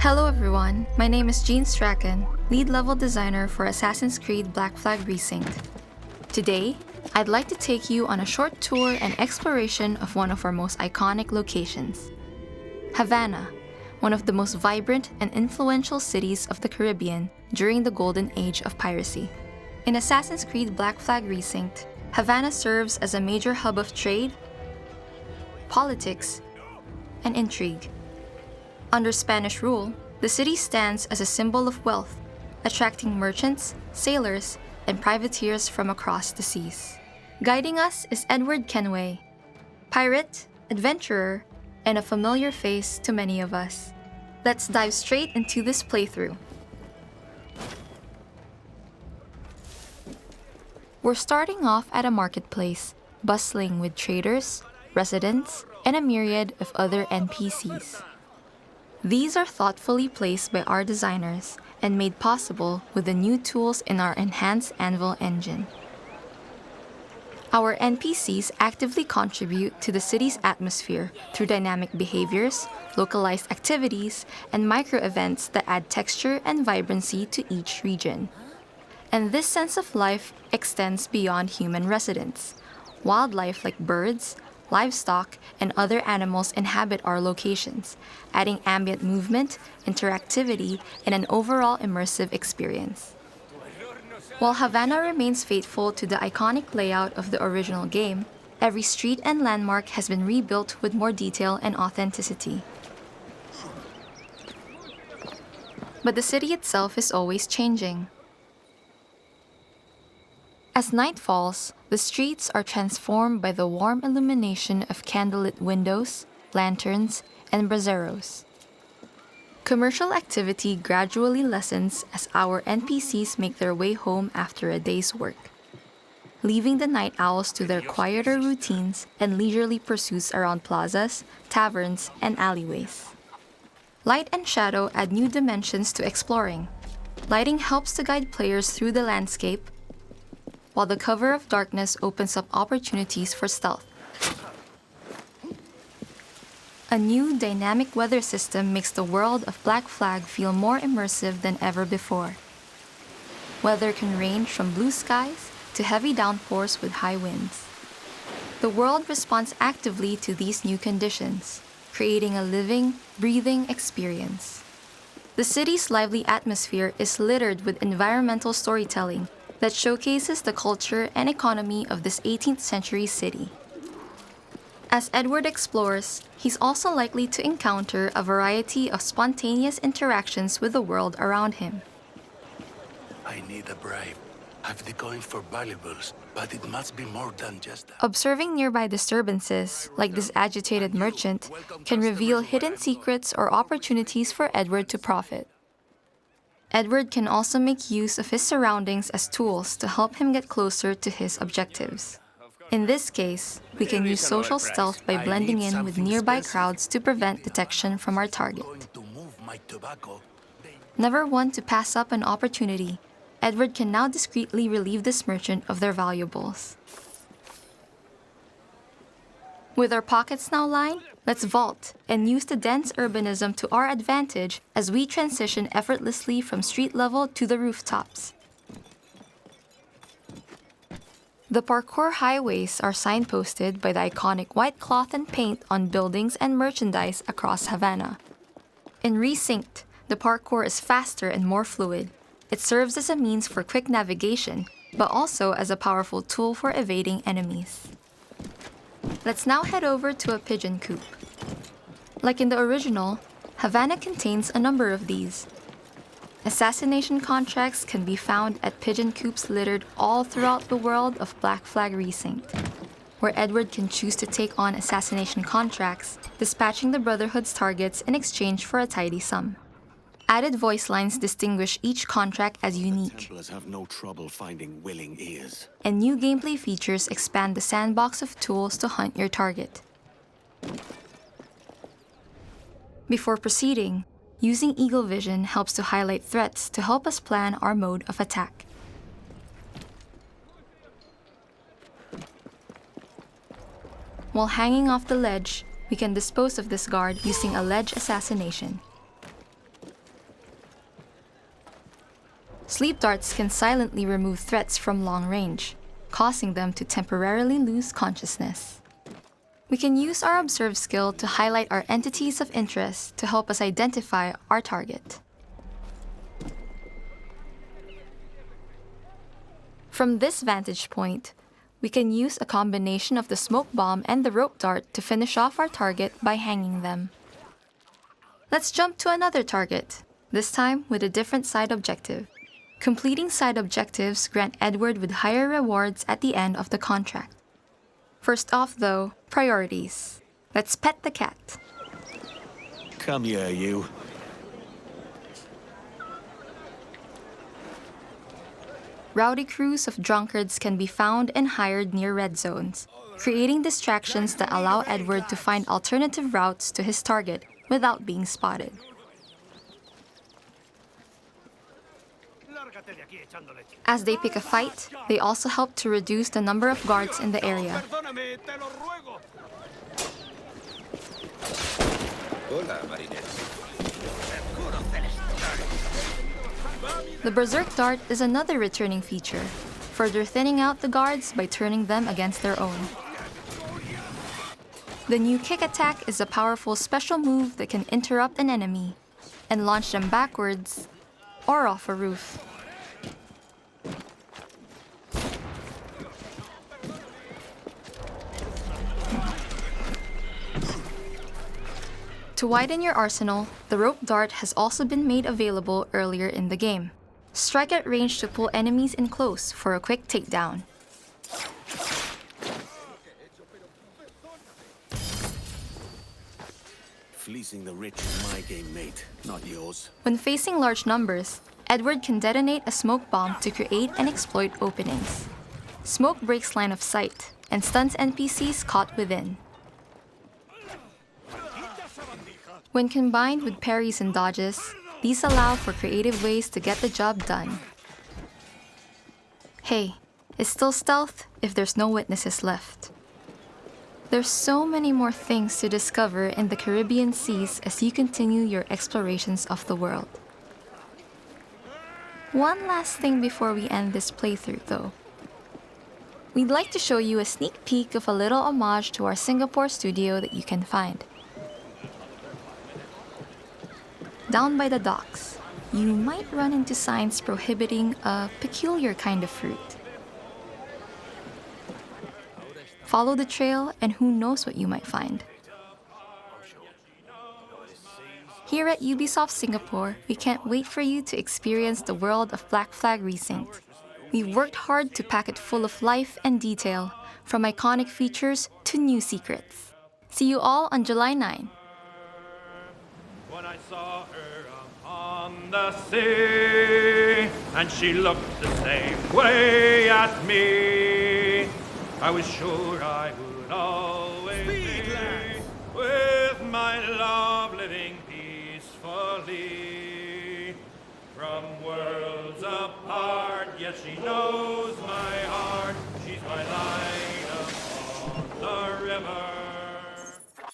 Hello everyone, my name is Jeanne Strachan, lead level designer for Assassin's Creed Black Flag Resynced. Today, I'd like to take you on a short tour and exploration of one of our most iconic locations. Havana, one of the most vibrant and influential cities of the Caribbean during the golden age of piracy. In Assassin's Creed Black Flag Resynced, Havana serves as a major hub of trade, politics, and intrigue. Under Spanish rule, the city stands as a symbol of wealth, attracting merchants, sailors, and privateers from across the seas. Guiding us is Edward Kenway, pirate, adventurer, and a familiar face to many of us. Let's dive straight into this playthrough. We're starting off at a marketplace, bustling with traders, residents, and a myriad of other NPCs. These are thoughtfully placed by our designers and made possible with the new tools in our enhanced Anvil engine. Our NPCs actively contribute to the city's atmosphere through dynamic behaviors, localized activities, and micro-events that add texture and vibrancy to each region. And this sense of life extends beyond human residents. Wildlife like birds, livestock, and other animals inhabit our locations, adding ambient movement, interactivity, and an overall immersive experience. While Havana remains faithful to the iconic layout of the original game, every street and landmark has been rebuilt with more detail and authenticity. But the city itself is always changing. As night falls, the streets are transformed by the warm illumination of candlelit windows, lanterns, and braseros. Commercial activity gradually lessens as our NPCs make their way home after a day's work, leaving the night owls to their quieter routines and leisurely pursuits around plazas, taverns, and alleyways. Light and shadow add new dimensions to exploring. Lighting helps to guide players through the landscape, while the cover of darkness opens up opportunities for stealth. A new dynamic weather system makes the world of Black Flag feel more immersive than ever before. Weather can range from blue skies to heavy downpours with high winds. The world responds actively to these new conditions, creating a living, breathing experience. The city's lively atmosphere is littered with environmental storytelling that showcases the culture and economy of this 18th century city. As Edward explores, he's also likely to encounter a variety of spontaneous interactions with the world around him. I need a bribe. I've the coin for valuables, but it must be more than just that. Observing nearby disturbances, like this agitated merchant, can reveal hidden secrets or opportunities for Edward to profit. Edward can also make use of his surroundings as tools to help him get closer to his objectives. In this case, we can use social stealth by blending in with nearby crowds to prevent detection from our target. Never one to pass up an opportunity, Edward can now discreetly relieve this merchant of their valuables. With our pockets now lined, let's vault and use the dense urbanism to our advantage as we transition effortlessly from street level to the rooftops. The parkour highways are signposted by the iconic white cloth and paint on buildings and merchandise across Havana. In Resynced, the parkour is faster and more fluid. It serves as a means for quick navigation, but also as a powerful tool for evading enemies. Let's now head over to a pigeon coop. Like in the original, Havana contains a number of these. Assassination contracts can be found at pigeon coops littered all throughout the world of Black Flag Resynced, where Edward can choose to take on assassination contracts, dispatching the Brotherhood's targets in exchange for a tidy sum. Added voice lines distinguish each contract as unique. Templars have no trouble finding willing ears. And new gameplay features expand the sandbox of tools to hunt your target. Before proceeding, using Eagle Vision helps to highlight threats to help us plan our mode of attack. While hanging off the ledge, we can dispose of this guard using a ledge assassination. Sleep darts can silently remove threats from long range, causing them to temporarily lose consciousness. We can use our Observe skill to highlight our entities of interest to help us identify our target. From this vantage point, we can use a combination of the smoke bomb and the rope dart to finish off our target by hanging them. Let's jump to another target, this time with a different side objective. Completing side objectives grant Edward with higher rewards at the end of the contract. First off, though, priorities. Let's pet the cat. Come here, you. Rowdy crews of drunkards can be found and hired near red zones, creating distractions that allow Edward to find alternative routes to his target without being spotted. As they pick a fight, they also help to reduce the number of guards in the area. The Berserk Dart is another returning feature, further thinning out the guards by turning them against their own. The new Kick Attack is a powerful special move that can interrupt an enemy and launch them backwards or off a roof. To widen your arsenal, the Rope Dart has also been made available earlier in the game. Strike at range to pull enemies in close for a quick takedown. Fleecing the rich is my game, mate, not yours. When facing large numbers, Edward can detonate a smoke bomb to create and exploit openings. Smoke breaks line of sight and stuns NPCs caught within. When combined with parries and dodges, these allow for creative ways to get the job done. Hey, it's still stealth if there's no witnesses left. There's so many more things to discover in the Caribbean seas as you continue your explorations of the world. One last thing before we end this playthrough, though. We'd like to show you a sneak peek of a little homage to our Singapore studio that you can find. Down by the docks, you might run into signs prohibiting a peculiar kind of fruit. Follow the trail and who knows what you might find. Here at Ubisoft Singapore, we can't wait for you to experience the world of Black Flag Resynced. We've worked hard to pack it full of life and detail, from iconic features to new secrets. See you all on July 9. When I saw her upon the sea, and she looked the same way at me, I was sure I would always be with my love living peacefully. From worlds apart, yet she knows my heart.